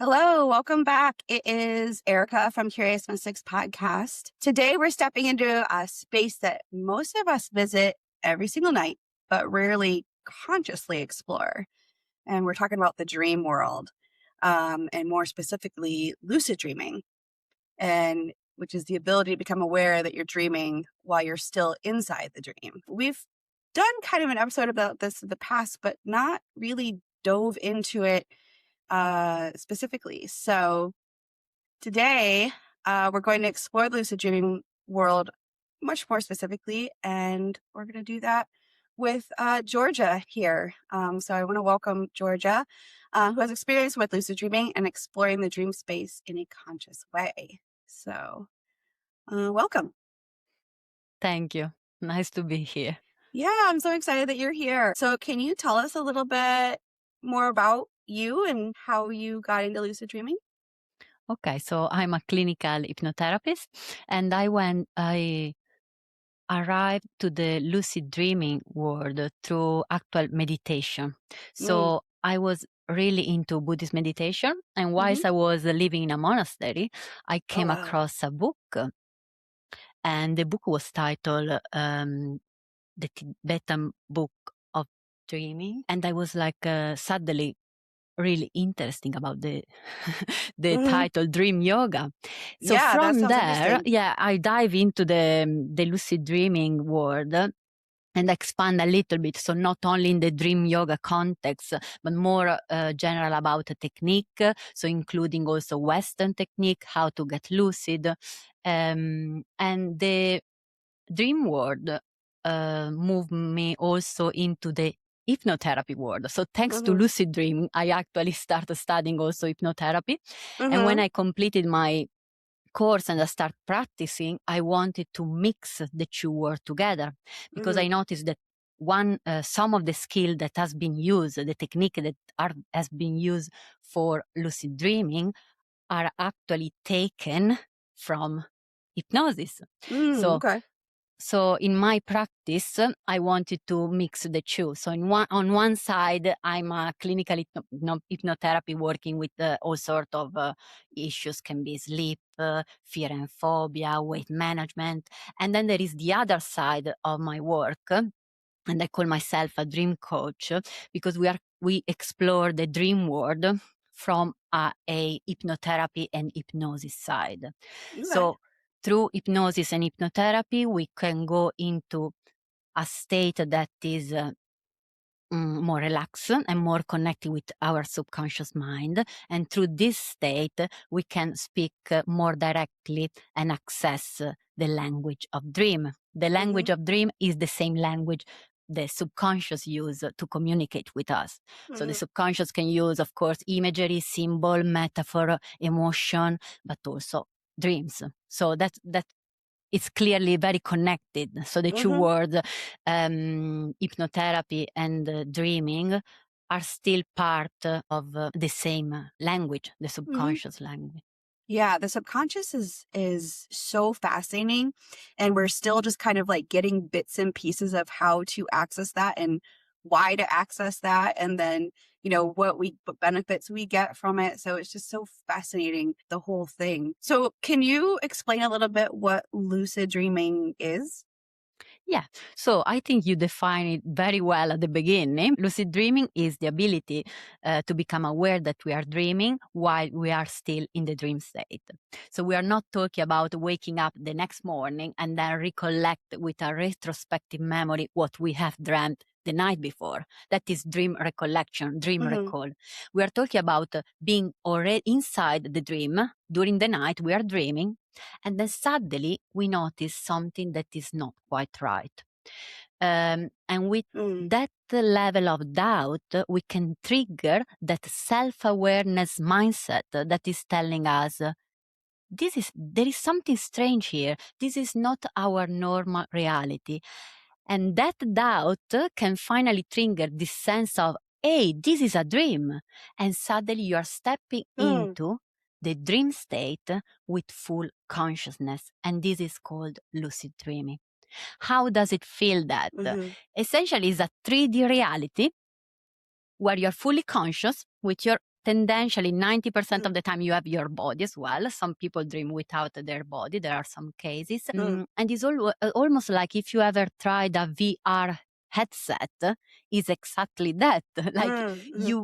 Hello, welcome back. It is Erica from Curious Mystics podcast. Today we're stepping into a space that most of us visit every single night, but rarely consciously explore. And we're talking about the dream world, and more specifically, lucid dreaming, and which is the ability to become aware that you're dreaming while you're still inside the dream. We've done kind of an episode about this in the past, but not really dove into it specifically. So today we're going to explore the lucid dreaming world much more specifically, and we're going to do that with Giorgia here. So I want to welcome Giorgia, who has experience with lucid dreaming and exploring the dream space in a conscious way. So welcome. Thank you. Nice to be here. Yeah, I'm so excited that you're here. So can you tell us a little bit more about you and how you got into lucid dreaming? Okay, so I'm a clinical hypnotherapist, and I arrived to the lucid dreaming world through actual meditation. So I was really into Buddhist meditation, and whilst I was living in a monastery, I came wow. across a book, and the book was titled The Tibetan Book of Dreaming, and I was like suddenly really interesting about the title Dream Yoga. So Yeah, that from sounds there, interesting. I dive into the lucid dreaming world and expand a little bit. So not only in the dream yoga context, but more general about the technique. So including also Western technique, how to get lucid, and the dream world moved me also into the hypnotherapy world. So thanks to lucid dreaming, I actually started studying also hypnotherapy. And when I completed my course and I started practicing, I wanted to mix the two worlds together, because I noticed that some of the skill that has been used, the technique that has been used for lucid dreaming, are actually taken from hypnosis. Okay. So in my practice, I wanted to mix the two. So on one side, I'm a clinical hypnotherapy working with all sorts of issues, can be sleep, fear and phobia, weight management. And then there is the other side of my work, and I call myself a dream coach, because we explore the dream world from a hypnotherapy and hypnosis side. Okay. So through hypnosis and hypnotherapy, we can go into a state that is more relaxed and more connected with our subconscious mind. And through this state, we can speak more directly and access the language of dream. The language of dream is the same language the subconscious use to communicate with us. So the subconscious can use, of course, imagery, symbol, metaphor, emotion, but also dreams. So that it's clearly very connected. So the two words, hypnotherapy and dreaming, are still part of the same language, the subconscious language. Yeah, the subconscious is so fascinating, and we're still just kind of like getting bits and pieces of how to access that and why to access that, and then what benefits we get from it. So it's just so fascinating, the whole thing. So can you explain a little bit what lucid dreaming is? Yeah, so I think you define it very well at the beginning. Lucid dreaming is the ability to become aware that we are dreaming while we are still in the dream state. So we are not talking about waking up the next morning and then recollect with a retrospective memory what we have dreamt the night before. That is dream recollection, dream recall. We are talking about being already inside the dream. During the night, we are dreaming, and then suddenly we notice something that is not quite right. And with that level of doubt, we can trigger that self-awareness mindset that is telling us, there is something strange here. This is not our normal reality. And that doubt can finally trigger this sense of, hey, this is a dream. And suddenly you are stepping into the dream state with full consciousness. And this is called lucid dreaming. How does it feel that? Essentially, it's a 3D reality where you're fully conscious with your tendentially 90% of the time you have your body as well. Some people dream without their body. There are some cases. And it's almost like if you ever tried a VR headset, is exactly that. Like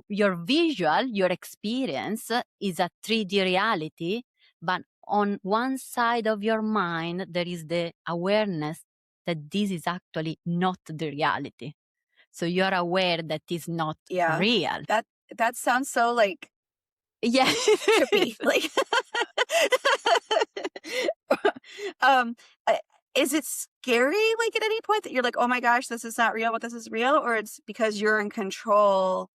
your visual, your experience is a 3D reality, but on one side of your mind, there is the awareness that this is actually not the reality. So you're aware that it's not real. That sounds so like trippy. Like, is it scary? Like at any point that you're like, oh my gosh, this is not real, but this is real, or it's because you're in control?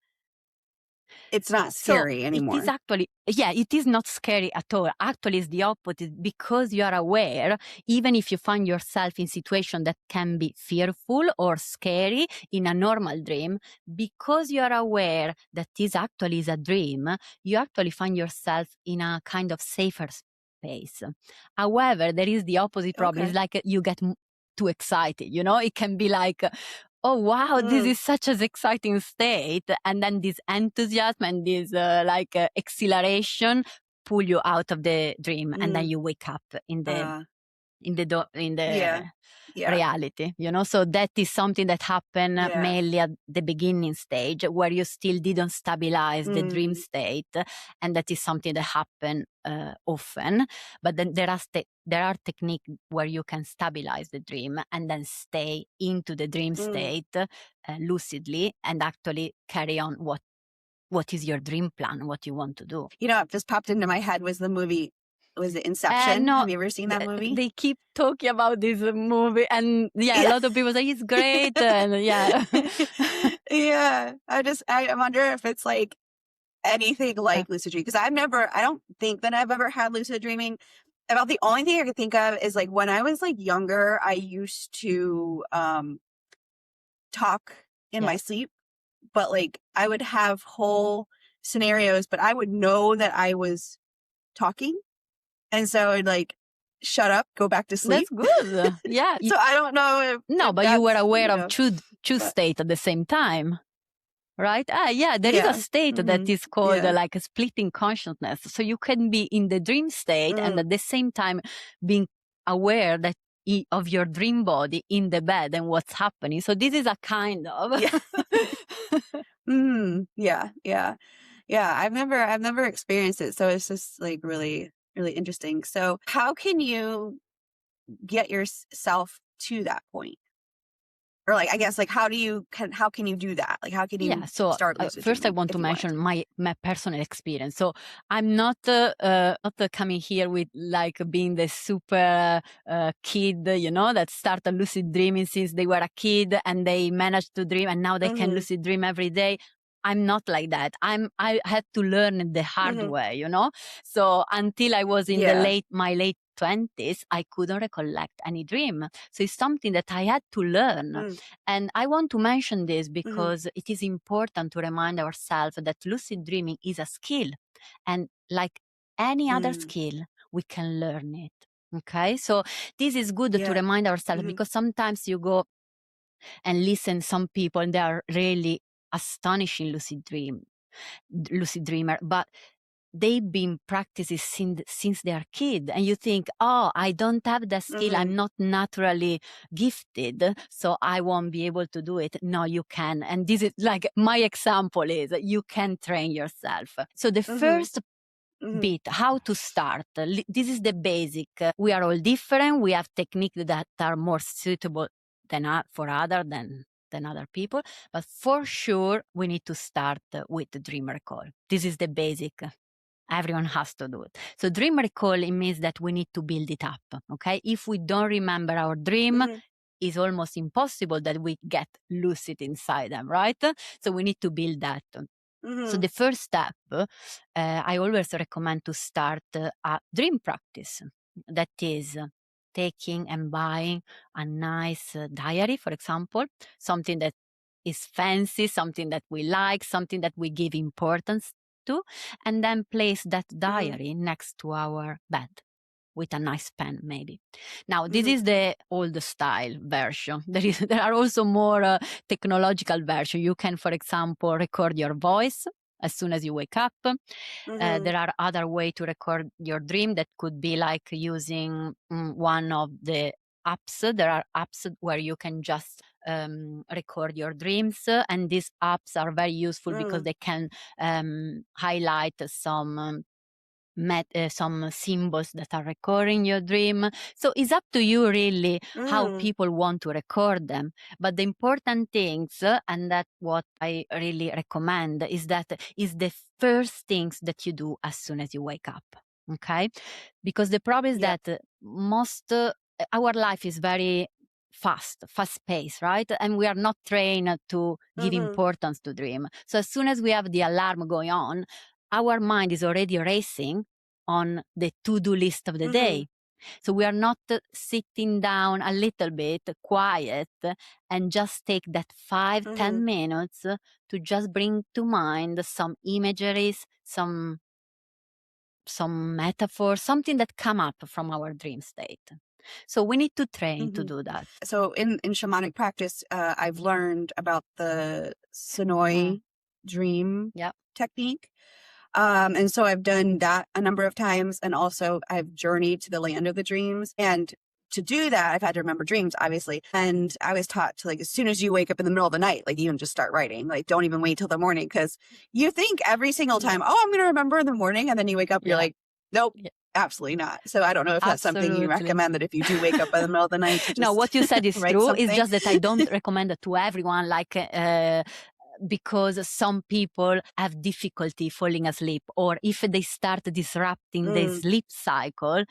It's not scary anymore. It is actually, it is not scary at all. Actually, it's the opposite, because you are aware, even if you find yourself in situation that can be fearful or scary in a normal dream, because you are aware that this actually is a dream, you actually find yourself in a kind of safer space. However, there is the opposite problem. It's like you get too excited, it can be like, oh, wow, this is such an exciting state. And then this enthusiasm and this exhilaration pull you out of the dream. And then you wake up in the reality, So that is something that happened mainly at the beginning stage, where you still didn't stabilize the dream state. And that is something that happened often. But then there are techniques where you can stabilize the dream and then stay into the dream state lucidly and actually carry on what is your dream plan, what you want to do. What just popped into my head was the movie. Was it Inception? No, have you ever seen that movie? They keep talking about this movie, and a lot of people say it's great, and I wonder if it's like anything like lucid dreaming, because I don't think that I've ever had lucid dreaming. About the only thing I could think of is like when I was like younger, I used to talk in my sleep, but like I would have whole scenarios, but I would know that I was talking. And so I'd like, shut up, go back to sleep. That's good. Yeah. So I don't know if but you were aware of two state at the same time, right? There is a state that is called like a splitting consciousness. So you can be in the dream state and at the same time being aware that of your dream body in the bed and what's happening. So this is a kind of I've never experienced it, so it's just like really, really interesting. So how can you get yourself to that point? Or like, I guess, like, how can you do that? Like, how can you start lucid first dreaming, I want to mention my personal experience. So I'm not coming here with like being the super kid, that started lucid dreaming since they were a kid and they managed to dream and now they can lucid dream every day. I'm not like that. I had to learn the hard way, So until I was in my late 20s, I couldn't recollect any dream. So it's something that I had to learn. And I want to mention this because it is important to remind ourselves that lucid dreaming is a skill. And like any other skill, we can learn it. Okay? So this is good to remind ourselves because sometimes you go and listen some people and they are really astonishing lucid dreamer, but they've been practicing since they are kid, and you think, oh, I don't have that skill, I'm not naturally gifted, so I won't be able to do it. No, you can. And this is like my example is you can train yourself. So the first bit, how to start, this is the basic. We are all different. We have techniques that are more suitable for other than other people, but for sure we need to start with the dream recall. This is the basic. Everyone has to do it. So dream recall, it means that we need to build it up. Okay, if we don't remember our dream, it's almost impossible that we get lucid inside them, right? So we need to build that. So the first step, I always recommend to start a dream practice. That is taking and buying a nice diary, for example, something that is fancy, something that we like, something that we give importance to, and then place that diary next to our bed with a nice pen, maybe. Now, this is the old style version. There are also more technological version. You can, for example, record your voice as soon as you wake up. There are other ways to record your dream that could be like using one of the apps. There are apps where you can just record your dreams, and these apps are very useful because they can highlight some symbols that are recording your dream. So it's up to you really how people want to record them. But the important things, and that's what I really recommend, is that is the first things that you do as soon as you wake up. Okay? Because the problem is that most our life is very fast paced, right? And we are not trained to give importance to dream. So as soon as we have the alarm going on, our mind is already racing on the to-do list of the day. So we are not sitting down a little bit quiet and just take that 5-10 minutes to just bring to mind some imageries, some metaphors, something that come up from our dream state. So we need to train to do that. So in shamanic practice, I've learned about the Sonoy dream technique. And so I've done that a number of times. And also I've journeyed to the land of the dreams. And to do that, I've had to remember dreams, obviously. And I was taught to, like, as soon as you wake up in the middle of the night, like, even just start writing. Like, don't even wait till the morning, because you think every single time, oh, I'm going to remember in the morning. And then you wake up, you're like, nope. Absolutely not. So I don't know if that's something you recommend, that if you do wake up in the middle of the night. No, what you said is true. It's just that I don't recommend it to everyone, like, because some people have difficulty falling asleep, or if they start disrupting the sleep cycle,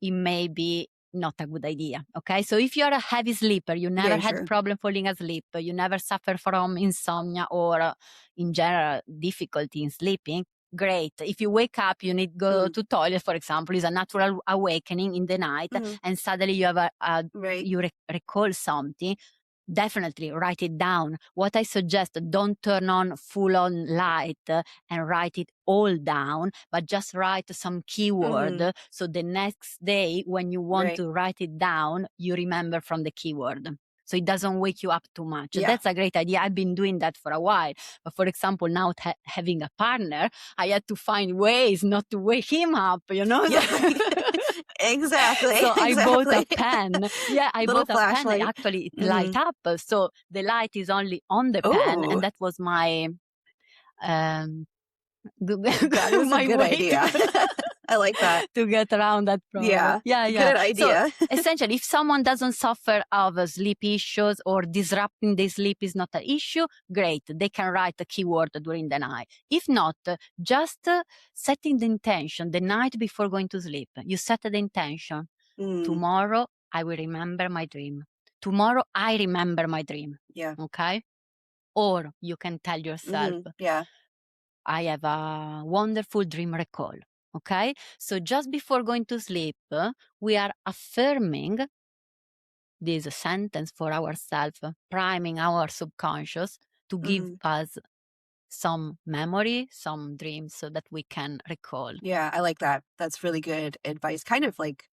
it may be not a good idea. Okay, so if you're a heavy sleeper, you never had problem falling asleep, you never suffer from insomnia or in general difficulty in sleeping, great. If you wake up, you need to go to toilet, for example, is a natural awakening in the night, and suddenly you have you recall something. Definitely write it down. What I suggest, don't turn on full on light and write it all down, but just write some keyword. So the next day when you want to write it down, you remember from the keyword. So it doesn't wake you up too much. That's a great idea. I've been doing that for a while. But for example, now having a partner, I had to find ways not to wake him up, you know? Exactly. So I bought a pen. Yeah, I bought a pen that actually it light up. So the light is only on the pen. And that was my... that is a good idea. I like that. To get around that problem. Yeah. Good idea. So essentially, if someone doesn't suffer of sleep issues or disrupting the sleep is not an issue, great. They can write a keyword during the night. If not, just setting the intention the night before going to sleep. You set the intention. Tomorrow, I will remember my dream. Tomorrow, I remember my dream. Yeah. Okay? Or you can tell yourself, I have a wonderful dream recall. Okay, so just before going to sleep, we are affirming this sentence for ourselves, priming our subconscious to give us some memory, some dreams so that we can recall. Yeah, I like that. That's really good advice. Kind of like,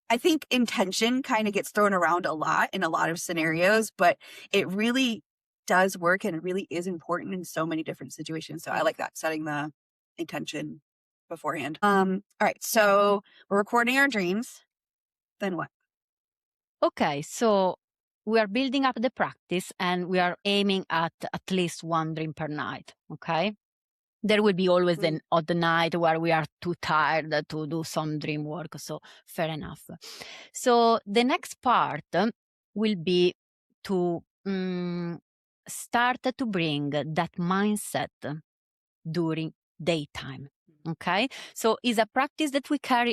I think intention kind of gets thrown around a lot in a lot of scenarios, but it really does work, and it really is important in so many different situations. So I like that, setting the intention beforehand. All right, so we're recording our dreams. Then what? Okay, so we are building up the practice and we are aiming at least one dream per night. Okay, there will be always an odd night where we are too tired to do some dream work. So fair enough. So the next part will be to start to bring that mindset during daytime. Okay, so it's a practice that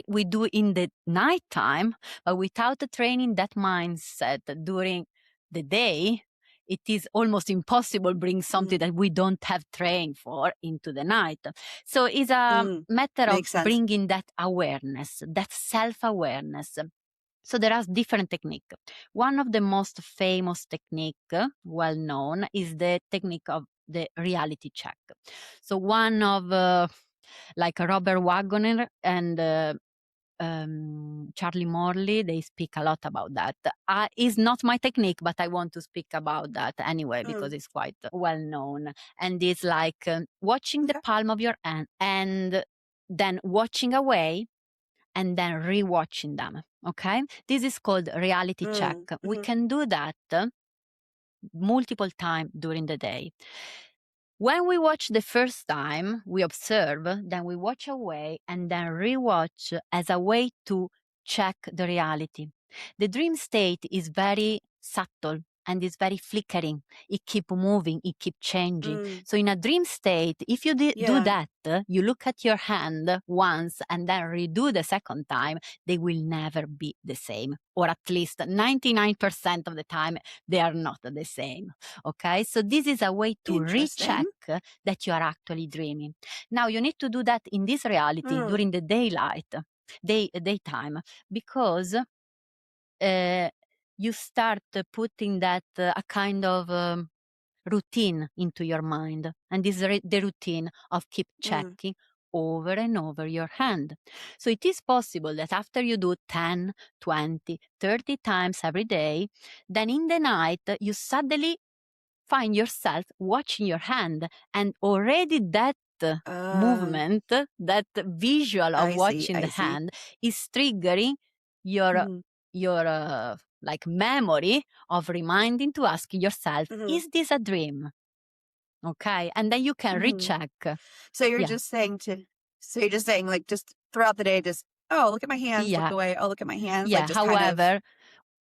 we do in the nighttime, but without training that mindset during the day, it is almost impossible to bring something that we don't have trained for into the night. So it's a matter of bringing that awareness, that self-awareness. So there are different techniques. One of the most famous technique, well known, is the technique of the reality check. So one of like Robert Wagner and Charlie Morley, they speak a lot about that. It's not my technique, but I want to speak about that anyway because it's quite well known. And it's like watching the palm of your hand and then watching away and then rewatching them. Okay, this is called reality check. We can do that multiple times during the day. When we watch the first time, we observe, then we watch away and then rewatch as a way to check the reality. The dream state is very subtle and is very flickering. It keeps moving, it keeps changing. So in a dream state, if you do that, you look at your hand once and then redo the second time, they will never be the same. Or at least 99% of the time, they are not the same. Okay, so this is a way to recheck that you are actually dreaming. Now you need to do that in this reality during the daytime, because you start putting that a kind of routine into your mind, and this is the routine of keep checking over and over your hand. So it is possible that after you do 10, 20, 30 times every day, then in the night you suddenly find yourself watching your hand, and already that movement, that visual of watching the hand is triggering your like memory of reminding to ask yourself, is this a dream? Okay, and then you can recheck. So you're just saying like just throughout the day, just, oh, look at my hands, look away, oh, look at my hands. Yeah, like just however,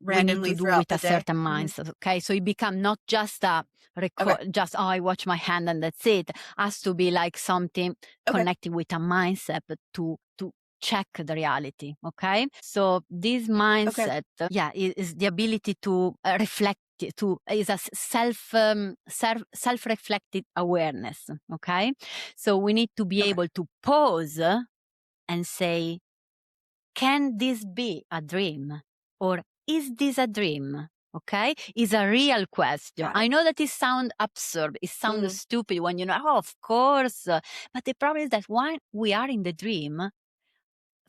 kind of we need to do with a certain day. mindset. Okay, so it become not just a record, just I watch my hand and that's it. Has to be like something connected with a mindset to check the reality. Okay, so this mindset, is the ability to reflect. Is a self-reflected awareness. Okay, so we need to be able to pause and say, can this be a dream, or is this a dream? Okay, is a real question. I know that it sounds absurd, it sounds stupid when oh, of course, but the problem is that when we are in the dream,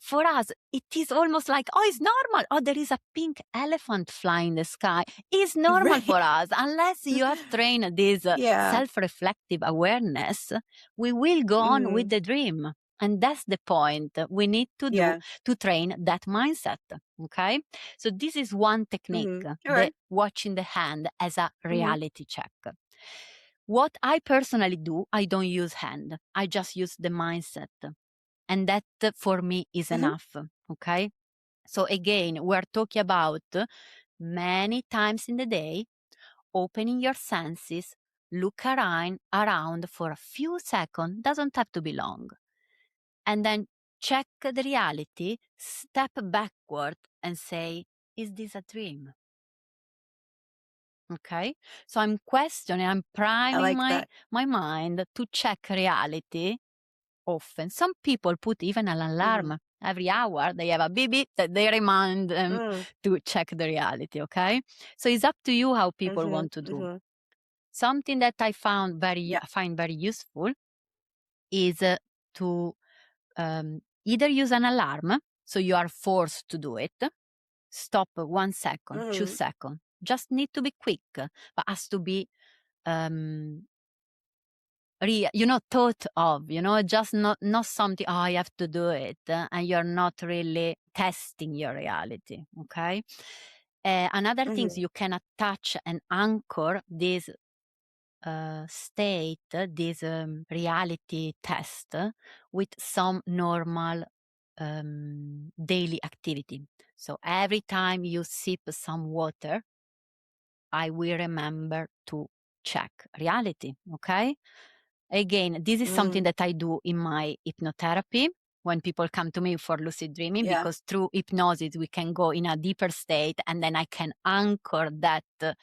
for us, it is almost like, oh, it's normal. Oh, there is a pink elephant flying in the sky. It's normal for us. Unless you have trained this self-reflective awareness, we will go on with the dream. And that's the point we need to do to train that mindset. Okay. So this is one technique, the watching the hand as a reality check. What I personally do, I don't use hand. I just use the mindset. And that for me is enough. Okay. So again, we're talking about many times in the day, opening your senses, look around for a few seconds, doesn't have to be long. And then check the reality, step backward and say, is this a dream? Okay. So I'm questioning, I'm priming my mind to check reality. Often some people put even an alarm every hour. They have a beep beep that they remind them to check the reality. Okay, so it's up to you how people want to do. Something that I find very useful is to either use an alarm, so you are forced to do it. Stop 1 second, 2 seconds. Just need to be quick, but has to be thought of, just not something, oh, I have to do it, and you're not really testing your reality. Okay. Another thing, you can attach and anchor this state, this reality test with some normal daily activity. So every time you sip some water, I will remember to check reality. Okay. Again, this is something that I do in my hypnotherapy when people come to me for lucid dreaming, because through hypnosis we can go in a deeper state, and then I can anchor that to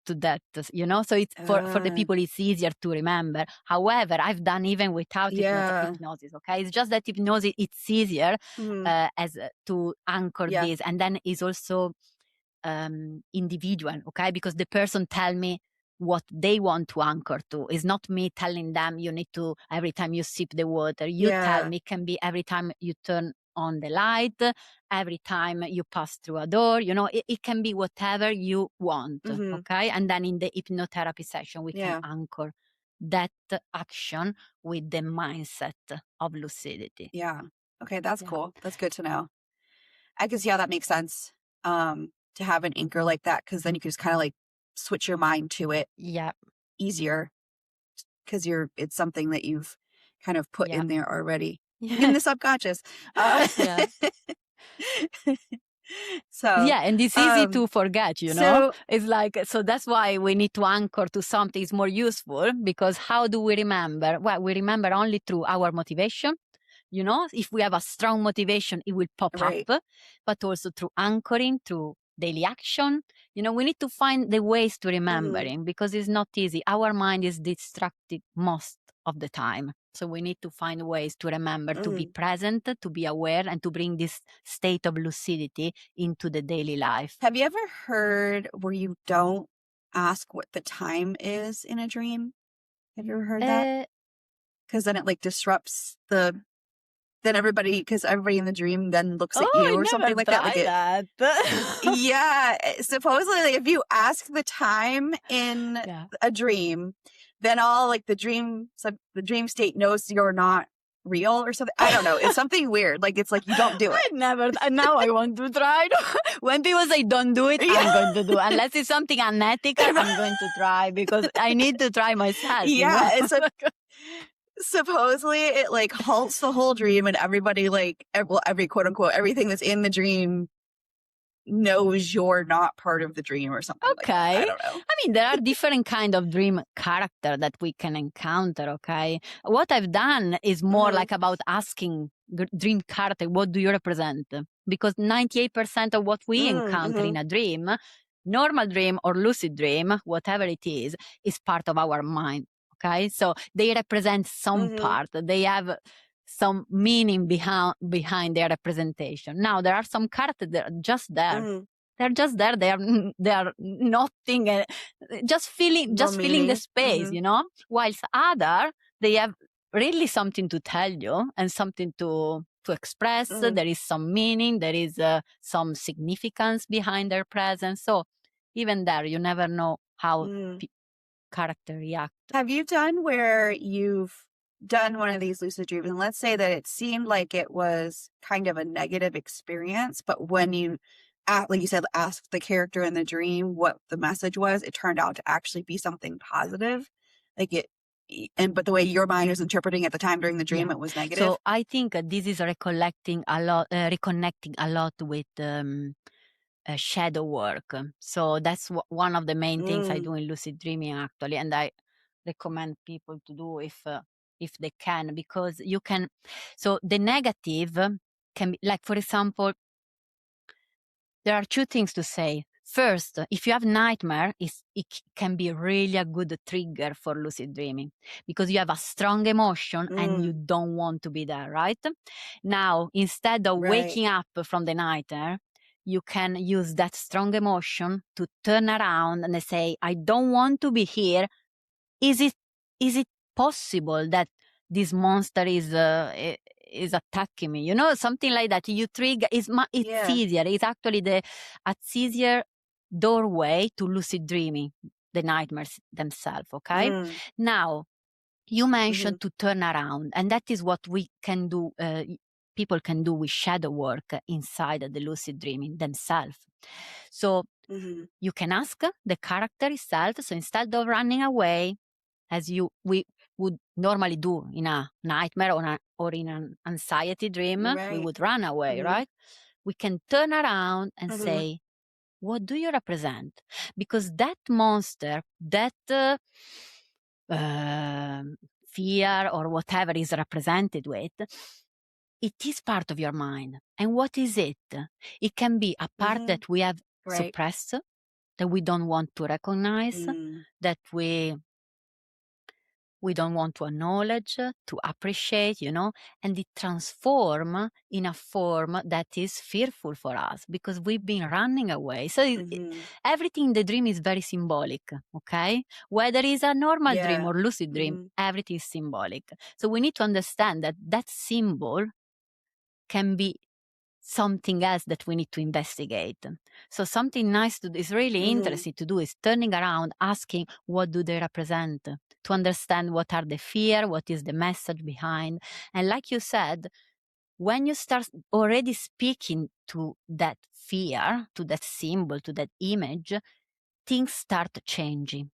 that, so it's for the people it's easier to remember. However, I've done even without hypnosis. Okay, it's just that hypnosis, it's easier as to anchor this, and then is also individual. Okay, because the person tell me what they want to anchor to. It's not me telling them you need to every time you sip the water. You tell me, it can be every time you turn on the light, every time you pass through a door, it can be whatever you want. Mm-hmm. Okay. And then in the hypnotherapy session, we can anchor that action with the mindset of lucidity. Yeah. Okay. That's cool. That's good to know. I can see how that makes sense. To have an anchor like that, because then you can just kind of like switch your mind to it easier, because it's something that you've kind of put in there already in the subconscious. So and it's easy to forget, so it's like, so that's why we need to anchor to something is more useful, because how do we remember? Well, we remember only through our motivation. If we have a strong motivation, it will pop up, but also through anchoring, through daily action. We need to find the ways to remembering, because it's not easy. Our mind is distracted most of the time. So we need to find ways to remember, to be present, to be aware, and to bring this state of lucidity into the daily life. Have you ever heard where you don't ask what the time is in a dream? Have you ever heard that? Because then it like disrupts because everybody in the dream then looks at you or something like that. Yeah. Supposedly, like, if you ask the time in a dream, then all like the dream state knows you're not real or something. I don't know. It's something weird. Like, it's like you don't do it. Now I want to try. When people say don't do it, I'm going to do it. Unless it's something unethical, I'm going to try, because I need to try myself. It's supposedly it like halts the whole dream, and everybody like, every quote unquote everything that's in the dream knows you're not part of the dream or something. Okay. Like that. I don't know. I mean, there are different kind of dream character that we can encounter. Okay. What I've done is more like about asking the dream character, what do you represent? Because 98% of what we encounter in a dream, normal dream or lucid dream, whatever it is part of our mind. Okay. So they represent some part. They have some meaning behind their representation. Now there are some characters that are just there. They're just there. They are nothing. Just feeling the space, Whilst other, they have really something to tell you and something to express. There is some meaning. There is some significance behind their presence. So even there, you never know how character react. Have you done where you've done one of these lucid dreams, and let's say that it seemed like it was kind of a negative experience, but when you, like you said, asked the character in the dream what the message was, it turned out to actually be something positive, but the way your mind was interpreting at the time during the dream, it was negative. So I think this is reconnecting a lot with shadow work. So that's one of the main things I do in lucid dreaming, actually, and I recommend people to do if they can, because you can. So the negative can be, like, for example, there are two things to say. First, if you have nightmare, it can be really a good trigger for lucid dreaming, because you have a strong emotion and you don't want to be there, right? Now, instead of waking up from the nightmare, you can use that strong emotion to turn around and say, I don't want to be here. Is it possible that this monster is attacking me? Something like that. You trigger. It's easier. It's actually it's easier doorway to lucid dreaming, the nightmares themselves. Okay. Now, you mentioned to turn around, and that is what we can do. People can do with shadow work inside the lucid dreaming themselves. So you can ask the character itself. So instead of running away, as we would normally do in a nightmare or in an anxiety dream, we would run away, right? We can turn around and say, what do you represent? Because that monster, that fear or whatever is represented with, it is part of your mind. And what is it? It can be a part that we have suppressed, that we don't want to recognize, that we don't want to acknowledge, to appreciate, and it transform in a form that is fearful for us because we've been running away. So everything in the dream is very symbolic, okay? Whether it's a normal dream or lucid dream, everything is symbolic. So we need to understand that symbol can be something else that we need to investigate. So something nice to is really interesting to do is turning around, asking what do they represent, to understand what are the fear, what is the message behind. And like you said, when you start already speaking to that fear, to that symbol, to that image, things start changing.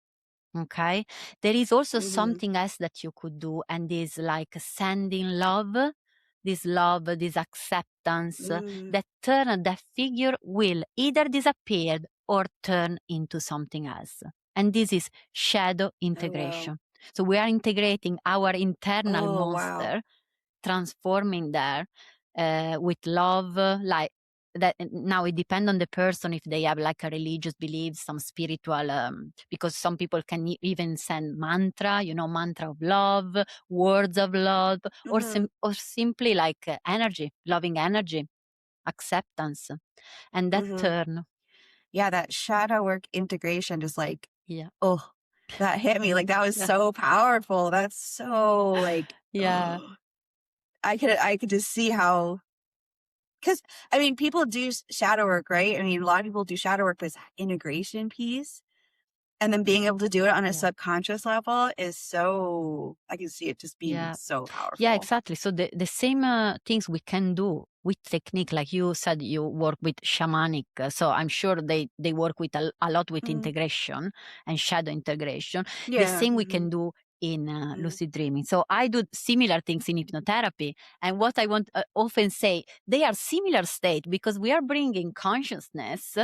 Okay. There is also something else that you could do, and is like sending love, this acceptance that turn that figure will either disappear or turn into something else. And this is shadow integration. wow. So we are integrating our internal Oh, monster, wow. transforming there with love, like that. Now it depends on the person if they have like a religious belief, some spiritual, because some people can even send mantra, mantra of love, words of love, or simply like energy, loving energy, acceptance, and that turn. Yeah, that shadow work integration is like, Yeah. oh, that hit me. Like, that was so powerful. That's so like, Yeah. I could just see how, because I mean, people do shadow work, right? I mean, a lot of people do shadow work, but it's that integration piece. And then being able to do it on a subconscious level is so, I can see it just being so powerful. Yeah, exactly. So the same things we can do with technique, like you said, you work with shamanic. So I'm sure they work with a lot with integration and shadow integration. Yeah. The same we can do in lucid dreaming. So I do similar things in hypnotherapy. And what I want often say, they are similar state because we are bringing consciousness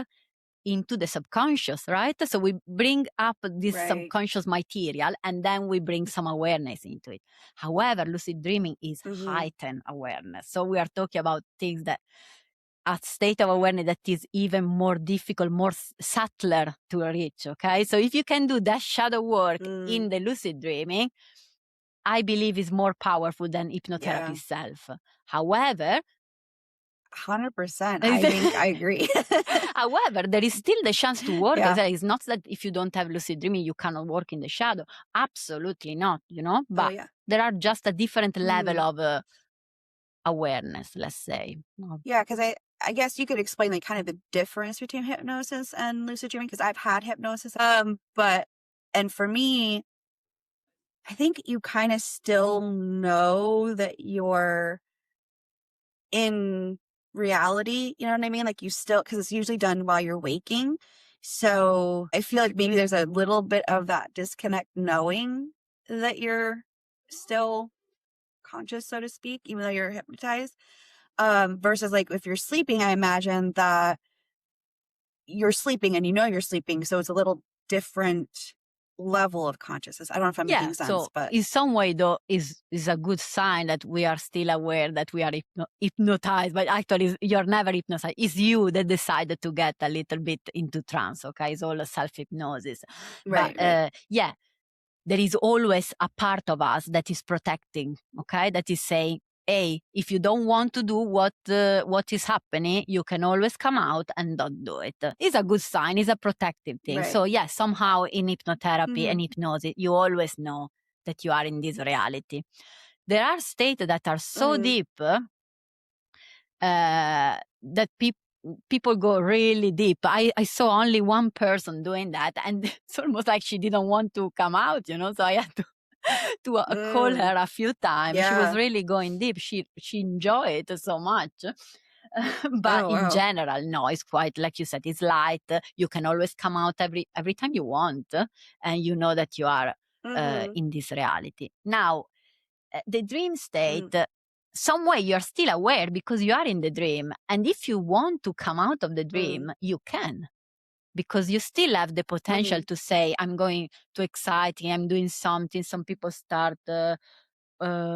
into the subconscious, right? So we bring up this subconscious material and then we bring some awareness into it. However, lucid dreaming is heightened awareness. So we are talking about things that a state of awareness that is even more difficult, more subtler to reach, okay? So if you can do that shadow work in the lucid dreaming, I believe is more powerful than hypnotherapy itself. However, 100%. I think I agree. However, there is still the chance to work. It's not that if you don't have lucid dreaming, you cannot work in the shadow. Absolutely not, But there are just a different level of awareness, let's say. Yeah, because I guess you could explain like kind of the difference between hypnosis and lucid dreaming, because I've had hypnosis. And for me, I think you kind of still know that you're in reality, you know what I mean? Like you still, because it's usually done while you're waking. So I feel like maybe there's a little bit of that disconnect knowing that you're still conscious, so to speak, even though you're hypnotized. Versus like if you're sleeping, I imagine that you're sleeping and you know you're sleeping. So it's a little different level of consciousness. I don't know if I'm making sense, so but in some way though is a good sign that we are still aware that we are hypnotized, but actually you're never hypnotized. It's you that decided to get a little bit into trance, okay? It's all a self-hypnosis. right. There is always a part of us that is protecting, okay? That is saying, hey, if you don't want to do what is happening, you can always come out and don't do it. It's a good sign. It's a protective thing. Right. So yeah, somehow in hypnotherapy and hypnosis, you always know that you are in this reality. There are states that are so deep that people go really deep. I saw only one person doing that, and it's almost like she didn't want to come out, so I had to call her a few times. She was really going deep. She enjoyed it so much. But in general, no, it's quite, like you said, it's light. You can always come out every time you want, and you know that you are in this reality. Now, the dream state, some way you're still aware because you are in the dream. And if you want to come out of the dream, you can, because you still have the potential to say, I'm going to exciting, I'm doing something. Some people start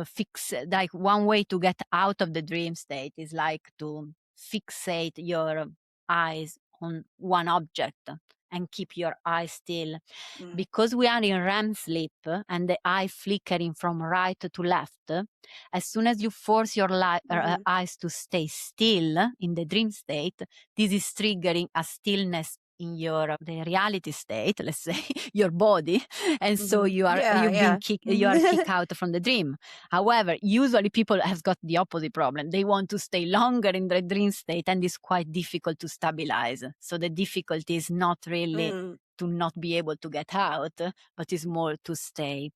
fix, like one way to get out of the dream state is like to fixate your eyes on one object and keep your eyes still. Because we are in REM sleep and the eye flickering from right to left, as soon as you force your eyes to stay still in the dream state, this is triggering a stillness in the reality state, let's say, your body, and so you are kicked out from the dream. However, usually people have got the opposite problem. They want to stay longer in the dream state, and it's quite difficult to stabilize. So the difficulty is not really to not be able to get out, but is more to stay.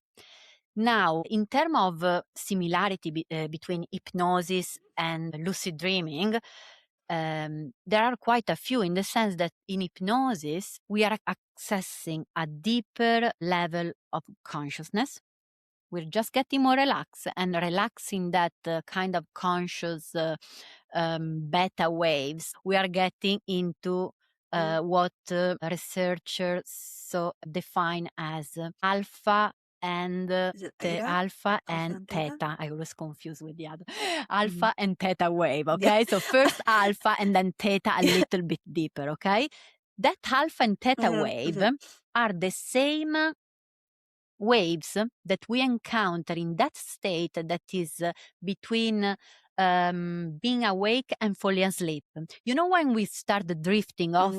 Now, in terms of similarity between hypnosis and lucid dreaming, there are quite a few, in the sense that in hypnosis, we are accessing a deeper level of consciousness. We're just getting more relaxed, and relaxing that kind of conscious beta waves. We are getting into what researchers define as alpha and alpha and theta. I was confused with the other. Alpha and theta wave, okay? So first alpha and then theta a little bit deeper, okay? That alpha and theta wave are the same waves that we encounter in that state that is between being awake and falling asleep. You know, when we start drifting off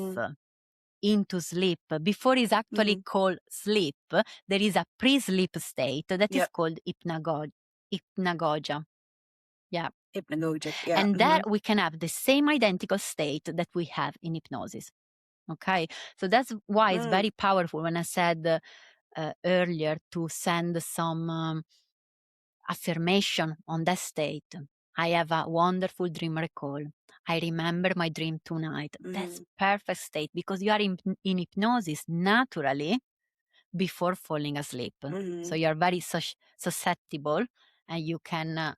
into sleep, before it's actually called sleep, there is a pre-sleep state that is called hypnagogia. Yeah. Hypnagogic, yeah. And there we can have the same identical state that we have in hypnosis. Okay. So that's why it's very powerful when I said earlier to send some affirmation on that state. I have a wonderful dream recall. I remember my dream tonight. That's perfect state, because you are in hypnosis naturally before falling asleep. So you are very susceptible, and you can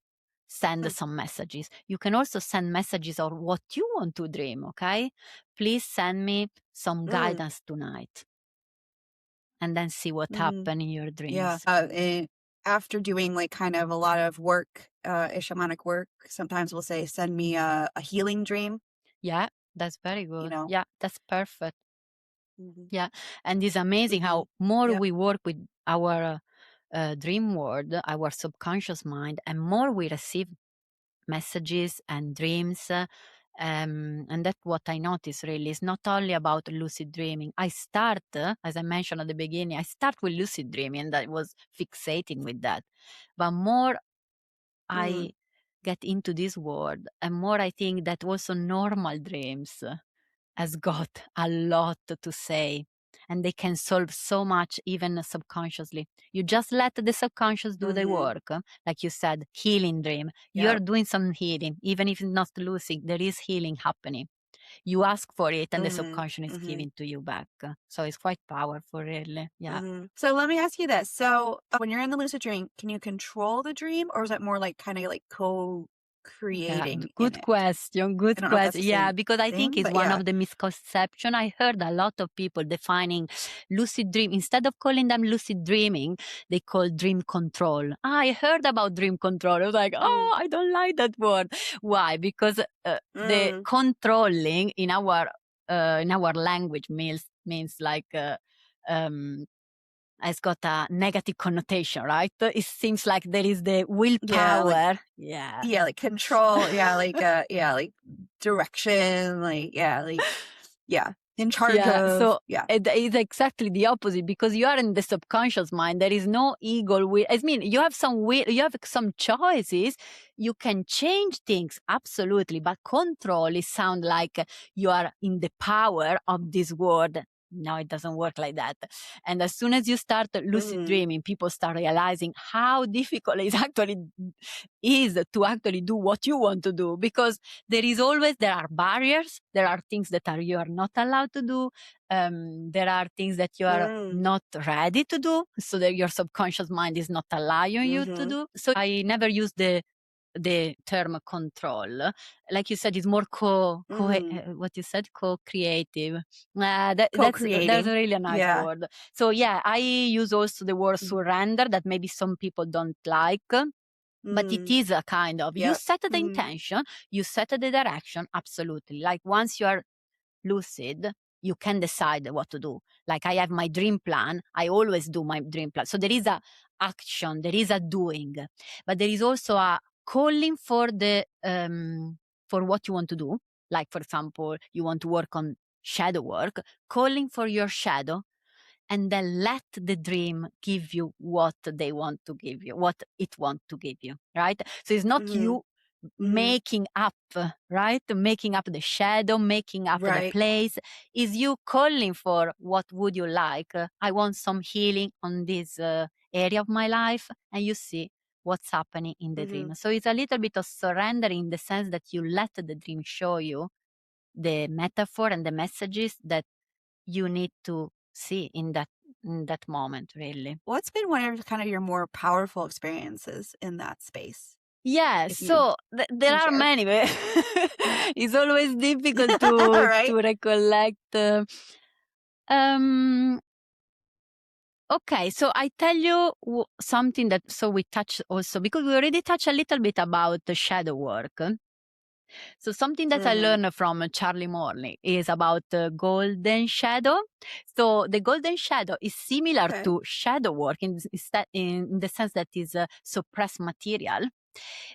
send some messages. You can also send messages of what you want to dream, okay? Please send me some guidance tonight. And then see what happened in your dreams. Yeah. After doing like kind of a lot of work, shamanic work, sometimes we'll say, send me a healing dream. Yeah, that's very good. Yeah, that's perfect. Yeah. And it's amazing how more we work with our dream world, our subconscious mind, and more we receive messages and dreams. And that's what I notice really. It's not only about lucid dreaming. I start, as I mentioned at the beginning, I start with lucid dreaming, and I was fixating with that. But more I get into this world, and more I think that also normal dreams has got a lot to say, and they can solve so much even subconsciously. You just let the subconscious do the work. Like you said, healing dream. You're doing some healing, even if it's not lucid, there is healing happening. You ask for it, and the subconscious is giving to you back. So it's quite powerful, really. Yeah. So let me ask you this. So when you're in the lucid dream, can you control the dream, or is it more like kind of like co-creating? Yeah, good question. Good question. Yeah, because I think it's one of the misconceptions. I heard a lot of people defining lucid dream. Instead of calling them lucid dreaming, they call dream control. I heard about dream control. I was like, oh, I don't like that word. Why? Because the controlling in our language means like has got a negative connotation, right? It seems like there is the willpower. Yeah, like control. like direction. In charge of. So it's exactly the opposite, because you are in the subconscious mind. There is no ego will. I mean, you have some will, you have some choices. You can change things, absolutely, but control it sounds like you are in the power of this world. No, it doesn't work like that. And as soon as you start lucid dreaming, people start realizing how difficult it actually is to actually do what you want to do, because there are barriers, there are things that you are not allowed to do, there are things that you are not ready to do, so that your subconscious mind is not allowing you to do. So I never use the term control. Like you said, it's more what you said, co-creative. That's really a nice word. So yeah, I use also the word surrender, that maybe some people don't like. But it is a kind of, you set the intention, you set the direction, absolutely. Like once you are lucid, you can decide what to do. Like I have my dream plan, I always do my dream plan. So there is a action, there is a doing, but there is also a calling for the for what you want to do. Like for example, you want to work on shadow work, calling for your shadow, and then let the dream give you what they want to give you, what it wants to give you, right? So it's not you making up, right? Making up the shadow, making up the Right. place. Is you calling for what would you like? I want some healing on this area of my life, and you see what's happening in the dream. So it's a little bit of surrender in the sense that you let the dream show you the metaphor and the messages that you need to see in that moment, really. What's been one of kind of your more powerful experiences in that space? Yeah, If you so there can are share. many, but it's always difficult Right? to recollect. Um, okay, so I tell you something that so we touch also because we already touched a little bit about the shadow work. So something that I learned from Charlie Morley is about the golden shadow. So the golden shadow is similar Okay. to shadow work in the sense that is suppressed material.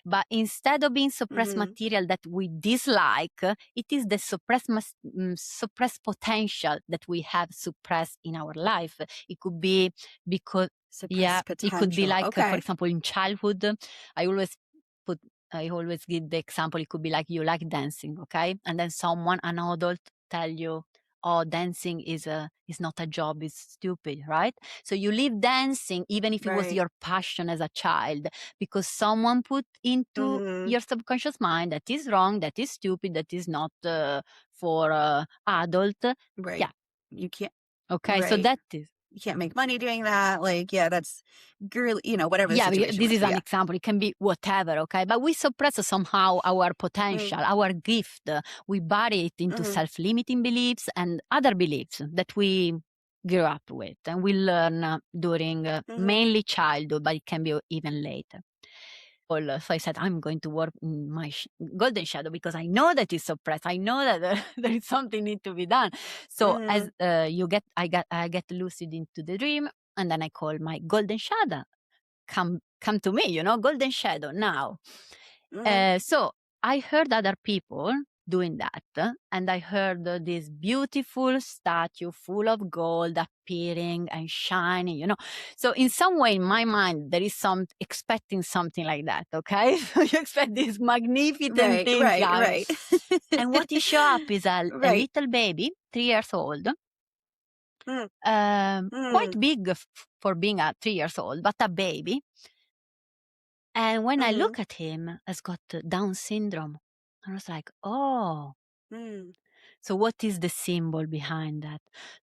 But instead of being suppressed material that we dislike, it is the suppressed potential that we have suppressed in our life. It could be because, Suppressed it could be potential. like, for Okay. example, in childhood, I always put, I always give the example. It could be like you like dancing, okay, and then someone, an adult, tell you, "Oh, dancing is not a job; it's stupid," right? So you leave dancing even if it was Right. your passion as a child, because someone put into your subconscious mind that is wrong, that is stupid, that is not for adult. Right. Yeah. You can't. Okay. So Right. that is. You can't make money doing that. Like, yeah, that's girly, whatever the Yeah, situation this was. is But an yeah. example. It can be whatever, okay? But we suppress somehow our potential, our gift. We bury it into self-limiting beliefs and other beliefs that we grew up with and we learn during mainly childhood, but it can be even later. So I said, I'm going to work in my golden shadow because I know that it's suppressed. I know that there is something need to be done. So as I get lucid into the dream, and then I call my golden shadow, come to me, golden shadow now. So I heard other people doing that, and I heard this beautiful statue full of gold appearing and shining. So in some way in my mind there is some expecting something like that, okay? So you expect this magnificent thing Right. and what you show up is a Right. little baby, 3 years old, Mm. quite big for being a 3 years old, but a baby. And when I look at him, has got Down syndrome. I was like, oh, so what is the symbol behind that?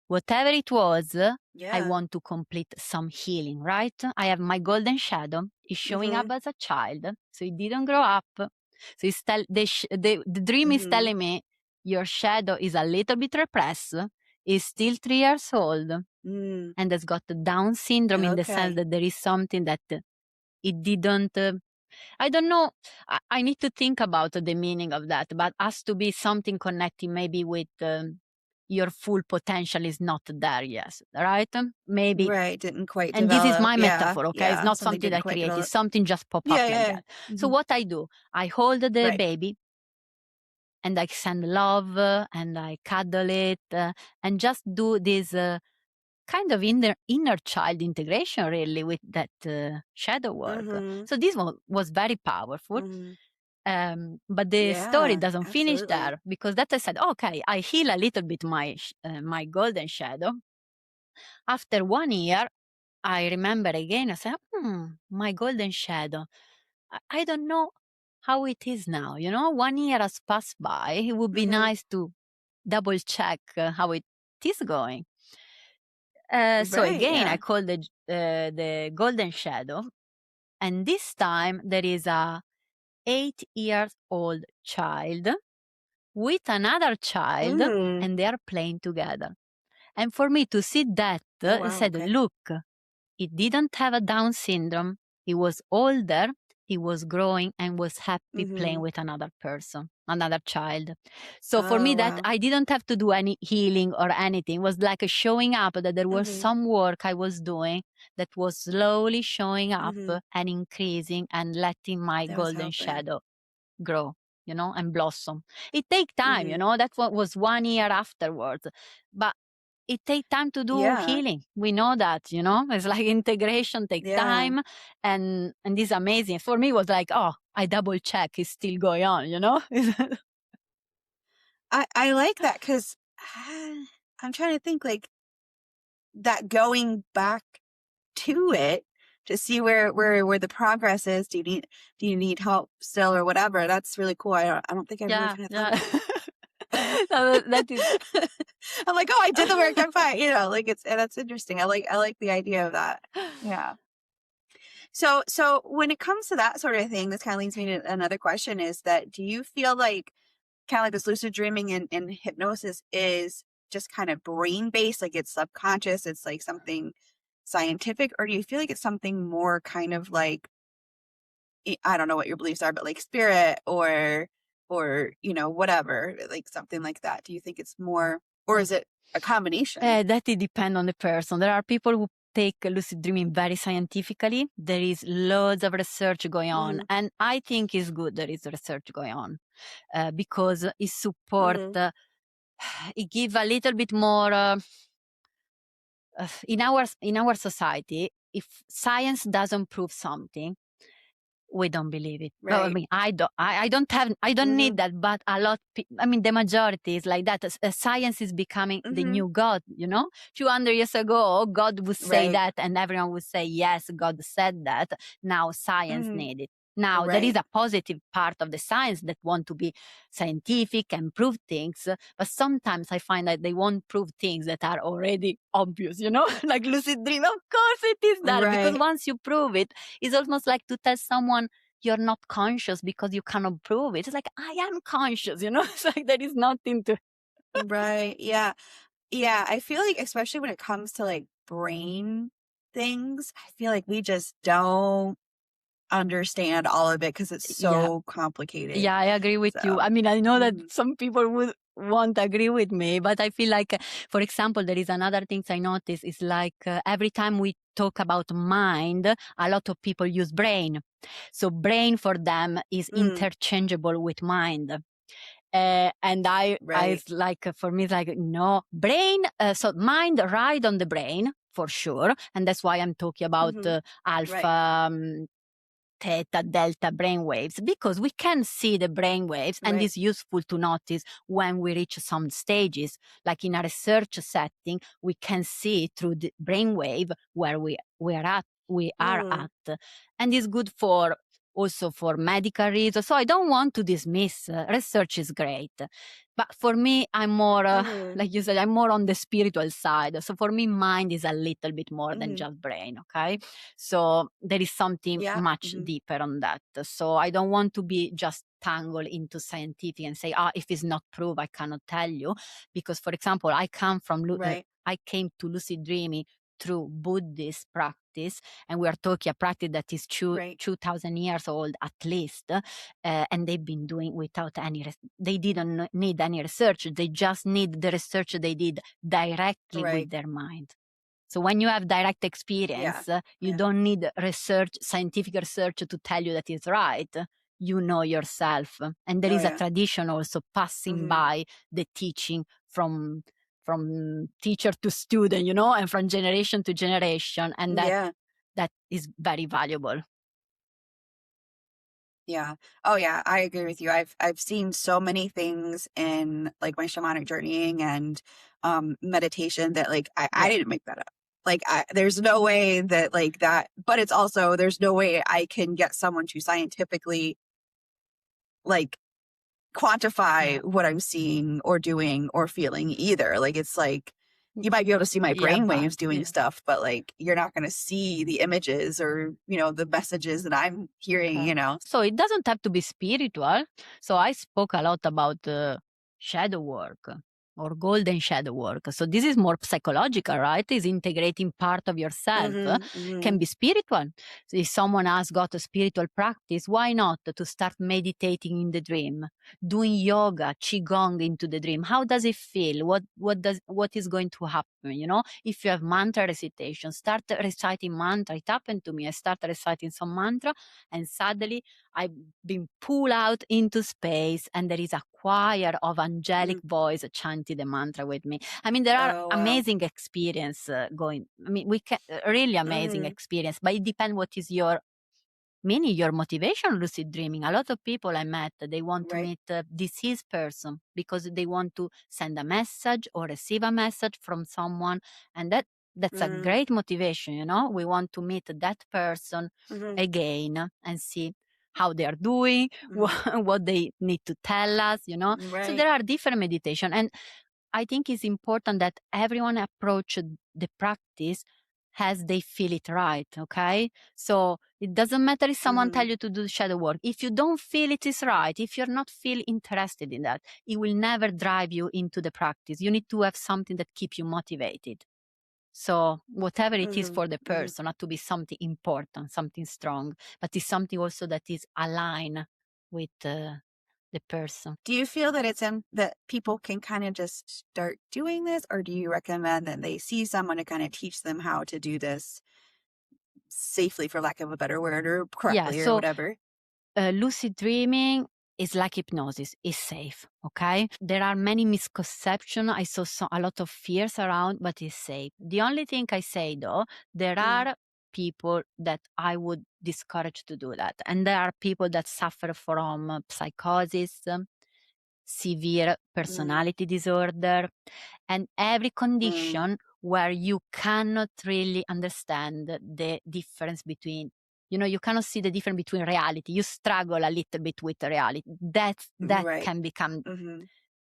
Whatever it was, I Yeah. want to complete some healing, right? I have my golden shadow. He's showing up as a child, so he didn't grow up. So the dream is telling me your shadow is a little bit repressed. He's still 3 years old and has got Down syndrome in the sense Okay. that there is something that it didn't. I don't know. I need to think about the meaning of that, but has to be something connecting maybe with your full potential is not there yet, right? Maybe. Right. Didn't quite And this is develop. my Yeah. metaphor, okay? It's Yeah. not Something something didn't I quite create. It's develop. something just pop up Yeah. like Yeah. that. So what I do, I hold the Right. baby and I send love and I cuddle it and just do this kind of inner child integration really with that shadow work. So this one was very powerful. But the story Yeah. doesn't finish Absolutely. there because that I said, okay, I heal a little bit my golden shadow. After 1 year, I remember again, I said, my golden shadow. I don't know how it is now. 1 year has passed by. It would be nice to double check how it is going. So Right. again, I Yeah. call the golden shadow. And this time there is a 8-year-old child with another child and they are playing together. And for me to see that, Oh, I wow. said, Okay. look, he didn't have a Down syndrome. He was older, he was growing and was happy playing with another person, another child. So for me, Oh, that wow. I didn't have to do any healing or anything. It was like a showing up that there was some work I was doing that was slowly showing up and increasing and letting my That was golden helping. shadow grow. and blossom. It takes time, That's what was 1 year afterwards. But it takes time to do Yeah. healing. We know that, It's like integration takes Yeah. time, and this is amazing. For me, it was like, oh, I double check, it's still going on, I like that because I'm trying to think like that going back to it to see where the progress is. Do you need help still or whatever? That's really cool. I don't think I've really Yeah, kind of thought yeah. about that. So that is, I'm like, oh, I did the work. I'm fine. Like that's interesting. I like the idea of that. Yeah. So when it comes to that sort of thing, this kind of leads me to another question: is that do you feel like kind of like this lucid dreaming and hypnosis is just kind of brain based, like it's subconscious, it's like something scientific, or do you feel like it's something more kind of like I don't know what your beliefs are, but like spirit or whatever, like something like that? Do you think it's more, or is it a combination? that it depends on the person. There are people who take lucid dreaming very scientifically. There is loads of research going on, Mm, and I think it's good there is research going on, because it support, mm, it give a little bit more, in our society. If science doesn't prove something, we don't believe it. Well, I right. mean, I don't Mm-hmm. need that, but the majority is like that. Science is becoming the Mm-hmm. new God, 200 years ago, God would say Right. that and everyone would say, yes, God said that. Now science Mm-hmm. need it. Now there is Right. a positive part of the science that want to be scientific and prove things, but sometimes I find that they won't prove things that are already obvious, like lucid dream. Of course it is that, because Right. once you prove it, it's almost like to tell someone you're not conscious because you cannot prove it. It's like, I am conscious, It's like there is nothing to. Right. Yeah. Yeah. I feel like, especially when it comes to like brain things, I feel like we just don't understand all of it because it's Yeah. so complicated. Yeah, I agree with you. So, I mean, I know that mhm. some people won't agree with me, but I feel like, for example, there is another thing I notice is like, every time we talk about mind, a lot of people use brain. So brain for them is Mm, interchangeable with mind. And I right. it's like, for me, it's like, no, brain. So mind ride on the brain for sure, and that's why I'm talking about Hmm. alpha, Right. theta, delta brain waves, because we can see the brain waves, and Right. it's useful to notice when we reach some stages. Like in a research setting, we can see through the brain wave where we are Mm, at, and it's good for also for medical reasons. So I don't want to dismiss, research is great, but for me, I'm more, hmm. like you said, I'm more on the spiritual side. So for me, mind is a little bit more than Hmm. just brain. Okay. So there is something Yeah. much Hmm. deeper on that. So I don't want to be just tangled into scientific and say, if it's not proved, I cannot tell you. Because, for example, Right. I came to lucid dreaming through Buddhist practice, and we are talking a practice that is Right. 2,000 years old at least, and they've been doing without they didn't need any research. They just need the research they did directly with Right. their mind. So when you have direct Yeah. experience, you Yeah. don't need scientific research to tell you that it's right. You know yourself. And there Oh is a yeah. tradition also passing Hmm. by the teaching from teacher to student, and from generation to generation. And Yeah. that is very valuable. Yeah. Oh yeah, I agree with you. I've seen so many things in like my shamanic journeying and meditation that like I Yeah. didn't make that up. Like there's no way that like that, but it's also there's no way I can get someone to scientifically like Yeah. quantify what I'm seeing or doing or feeling either. Like it's like Mm, you might be able to see my yeah, brain but waves doing yeah. stuff, but like you're not going to see the images or, the messages that I'm hearing, Okay. So it doesn't have to be spiritual. So I spoke a lot about shadow work. or golden shadow work. So this is more psychological, right? Is integrating part of yourself, can be spiritual. So if someone has got a spiritual practice, why not to start meditating in the dream, doing yoga, qigong into the dream? How does it feel? What is going to happen? You know, if you have mantra recitation, start reciting mantra. It happened to me. I started reciting some mantra, and suddenly I've been pulled out into space, and there is a choir of angelic voice chanting the mantra with me. I mean, there are amazing experience going. I mean, we can really amazing experience, but it depends what is your meaning, your motivation. Lucid dreaming. A lot of people I met, they want to meet a deceased person because they want to send a message or receive a message from someone, and that's a great motivation. You know, we want to meet that person again and see how they are doing, what they need to tell us, you know. So there are different meditation, and I think it's important that everyone approach the practice as they feel it right, okay? So it doesn't matter if someone tell you to do shadow work. If you don't feel it is right, if you're not feel interested in that, it will never drive you into the practice. You need to have something that keep you motivated. So whatever it is for the person, not to be something important, something strong, but it's something also that is aligned with the person. Do you feel that it's that people can kind of just start doing this, or do you recommend that they see someone to kind of teach them how to do this safely, for lack of a better word, or correctly, or whatever? Lucid dreaming is like hypnosis. It's safe, okay? There are many misconceptions. I saw a lot of fears around, but it's safe. The only thing I say, though, there are people that I would discourage to do that. And there are people that suffer from psychosis, severe personality disorder, and every condition where you cannot really understand the difference between, you know, you cannot see the difference between reality. You struggle a little bit with the reality. That can become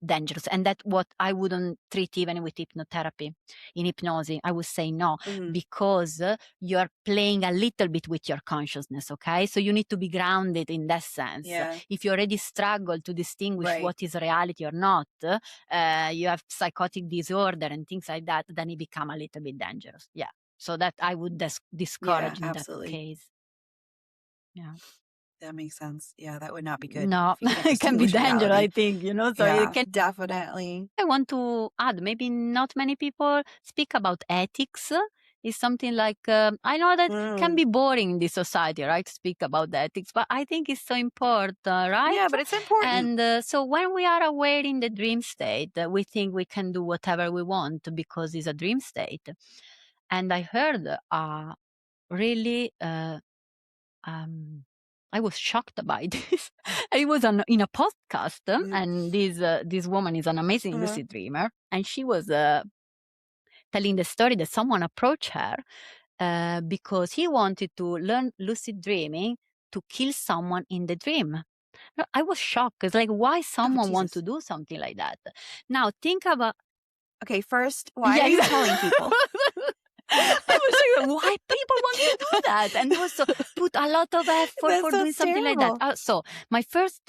dangerous. And that's what I wouldn't treat even with hypnotherapy. In hypnosis, I would say no, because you're playing a little bit with your consciousness, okay? So you need to be grounded in that sense. If you already struggle to distinguish what is reality or not, you have psychotic disorder and things like that, then it become a little bit dangerous. Yeah. So that I would discourage in that case. Yeah. That makes sense. Yeah, that would not be good. No, it can be dangerous, I think, you know, so yeah, it can definitely. I want to add, maybe not many people speak about ethics. It's something like, I know that can be boring in this society, right? To speak about ethics, but I think it's so important, right? Yeah, but it's important. And so when we are aware in the dream state, we think we can do whatever we want because it's a dream state. And I heard really, I was shocked by this. It was in a podcast, and this woman is an amazing lucid dreamer, and she was telling the story that someone approached her because he wanted to learn lucid dreaming to kill someone in the dream. I was shocked. It's like, why someone want to do something like that? Now think about. Okay, first, why are you telling people? I was like, why people want to do that? And also put a lot of effort for doing something like that. So my first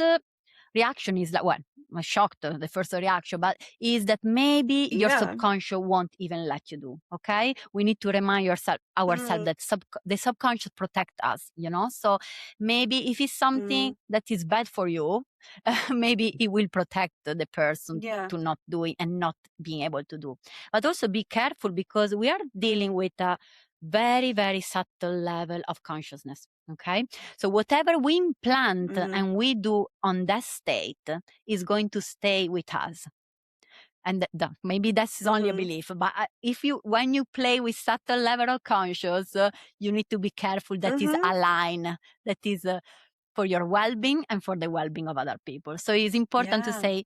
reaction is like, well, I'm shocked, the first reaction, but is that maybe your subconscious won't even let you do, okay? We need to remind ourselves that the subconscious protect us, you know? So maybe if it's something that is bad for you, maybe it will protect the person to not doing and not being able to do. But also be careful because we are dealing with a very, very subtle level of consciousness. Okay. So whatever we implant and we do on that state is going to stay with us. And maybe that's only a belief, but when you play with subtle level of conscious, you need to be careful that is aligned, that is for your well-being and for the well-being of other people. So it's important to say,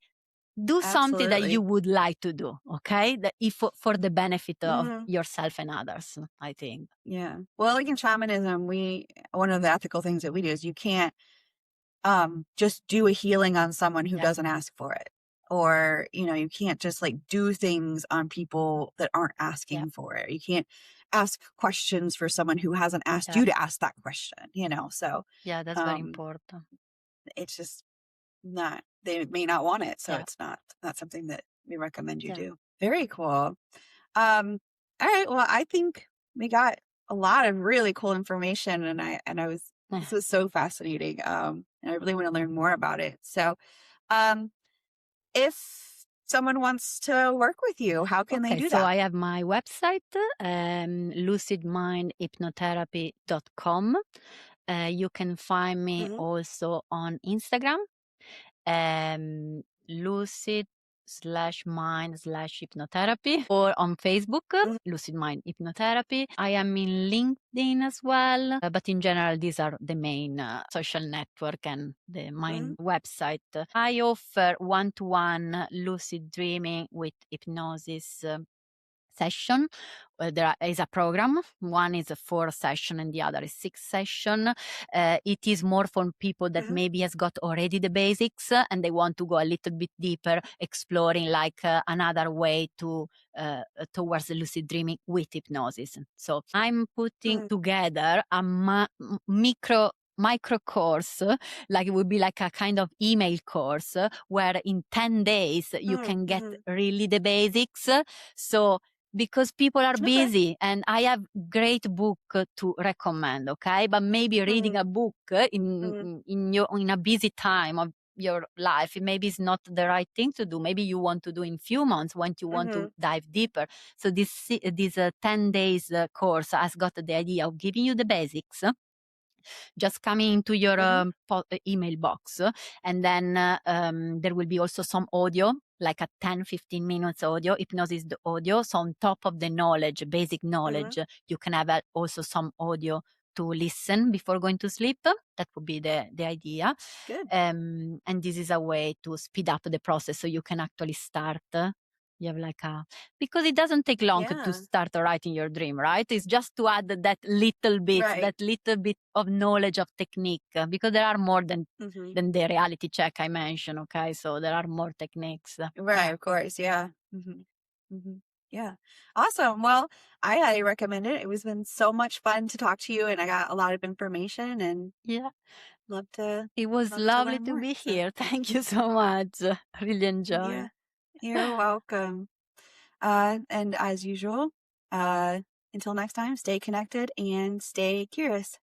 do something that you would like to do, okay? That if for the benefit of yourself and others, I think. Yeah. Well, like in shamanism, one of the ethical things that we do is you can't just do a healing on someone who doesn't ask for it. Or, you know, you can't just like do things on people that aren't asking for it. You can't ask questions for someone who hasn't asked you to ask that question, you know? So yeah, that's very important. It's just not, they may not want it. So it's not something that we recommend you Yeah. do. Very cool. All right. Well, I think we got a lot of really cool information, and this was so fascinating. And I really want to learn more about it. So, um, if someone wants to work with you, how can they Okay, do so that? I have my website, lucidmindhypnotherapy.com. You can find me Hmm. also on Instagram, lucid/mind/hypnotherapy, or on Facebook, Hmm. Lucid Mind Hypnotherapy. I am in LinkedIn as well, but in general, these are the main social network and the Hmm. main website. I offer one-to-one lucid dreaming with hypnosis session. There is a program. One is a 4 session and the other is 6 session. It is more for people that Hmm. maybe has got already the basics and they want to go a little bit deeper, exploring like another way to towards lucid dreaming with hypnosis. So I'm putting Hmm. together a micro course, like it would be like a kind of email course where in 10 days you can get Hmm. really the basics. So because people are Okay. busy and I have great book to recommend, okay? But maybe reading Hmm. a book Hmm. in a busy time of your life, maybe it's not the right thing to do. Maybe you want to do in few months when you want Hmm. to dive deeper. So this 10 days course has got the idea of giving you the basics, just coming into your Hmm. email box. And then there will be also some audio, like a 10-15 minutes audio, hypnosis audio. So on top of the knowledge, basic Hmm. knowledge, you can have also some audio to listen before going to sleep. That would be the idea. Good. And this is a way to speed up the process so you can actually start. You have like because it doesn't take long to Yeah. start writing your dream, right? It's just to add Right. that little bit of knowledge of technique, because there are more Hmm. than the reality check I mentioned. Okay, so there are more techniques. Right. Of course. Yeah. Hmm. Hmm. Yeah. Awesome. Well, I highly recommend it. It was been so much fun to talk to you, and I got a lot of information, and Yeah, love to it was love to lovely learn to more. be So here. Thank you so much. Really yeah, enjoy. you're welcome. And as usual, uh, until next time, stay connected and stay curious.